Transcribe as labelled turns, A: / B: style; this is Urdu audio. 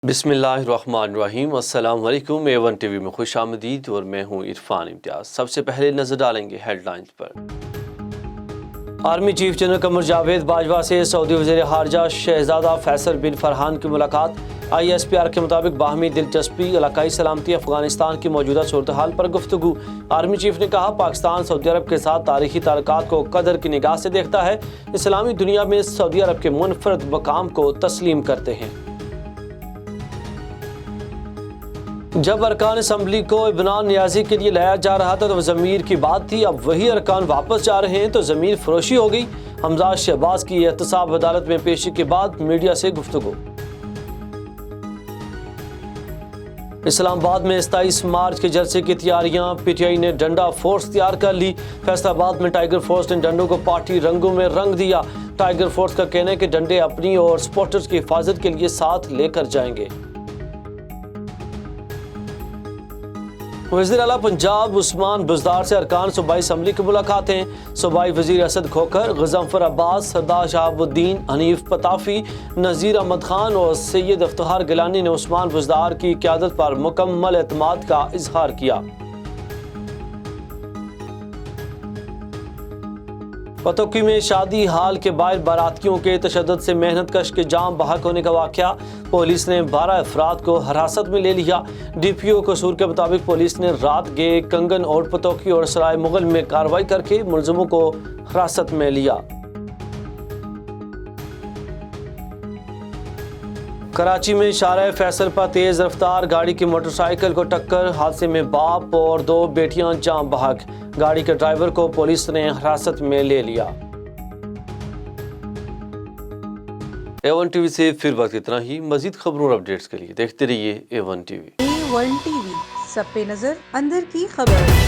A: بسم اللہ الرحمن الرحیم۔ السلام علیکم۔ A1 ٹی وی میں خوش آمدید اور میں ہوں عرفان امتیاز۔ سب سے پہلے نظر ڈالیں گے ہیڈ لائنز پر۔ Army chief general Qamar Javed Bajwa سے سعودی وزیر خارجہ شہزادہ فیصل بن فرحان کی ملاقات۔ ISPR کے مطابق باہمی دلچسپی، علاقائی سلامتی، افغانستان کی موجودہ صورتحال پر گفتگو۔ آرمی چیف نے کہا پاکستان سعودی عرب کے ساتھ تاریخی تعلقات کو قدر کی نگاہ سے دیکھتا ہے، اسلامی دنیا میں سعودی عرب کے منفرد مقام کو تسلیم کرتے ہیں۔ جب ارکان اسمبلی کو ابنان نیازی کے لیے لایا جا رہا تھا تو ضمیر کی بات تھی، اب وہی ارکان واپس جا رہے ہیں تو ضمیر فروشی ہو گئی۔ حمزہ شہباز کی احتساب عدالت میں پیشی کے بعد میڈیا سے گفتگو۔ اسلام آباد میں 27 مارچ کے جلسے کی تیاریاں، PTI نے ڈنڈا فورس تیار کر لی۔ فیصل آباد میں ٹائیگر فورس نے ڈنڈوں کو پارٹی رنگوں میں رنگ دیا۔ ٹائیگر فورس کا کہنا ہے کہ ڈنڈے اپنی اور سپورٹرز کی حفاظت کے لیے ساتھ لے کر جائیں گے۔ وزیر اعلیٰ پنجاب عثمان بزدار سے ارکان صوبائی اسمبلی کی ملاقاتیں۔ صوبائی وزیر اسد کھوکھر، غضنفر عباس، سردار شہاب الدین، حنیف پتافی، نذیر احمد خان اور سید افتخار گیلانی نے عثمان بزدار کی قیادت پر مکمل اعتماد کا اظہار کیا۔ پتوکی میں شادی ہال کے باہر باراتیوں کے تشدد سے محنت کش کے جام بحق ہونے کا واقعہ۔ پولیس نے 12 افراد کو حراست میں لے لیا۔ DPO قصور کے مطابق پولیس نے رات گے، کنگن اور پتوکی اور سرائے مغل میں کارروائی کر کے ملزموں کو حراست میں لیا۔ کراچی میں شارع فیصل پر تیز رفتار گاڑی کی موٹر سائیکل کو ٹکر، حادثے میں باپ اور 2 بیٹیاں جاں بحق۔ گاڑی کے ڈرائیور کو پولیس نے حراست میں لے لیا۔ A1 ٹی وی سے پھر وقت اتنا ہی۔ مزید خبروں اور اپڈیٹس کے لیے دیکھتے رہیے A1 T V.
B: A1 T V, سب پہ نظر، اندر کی خبر۔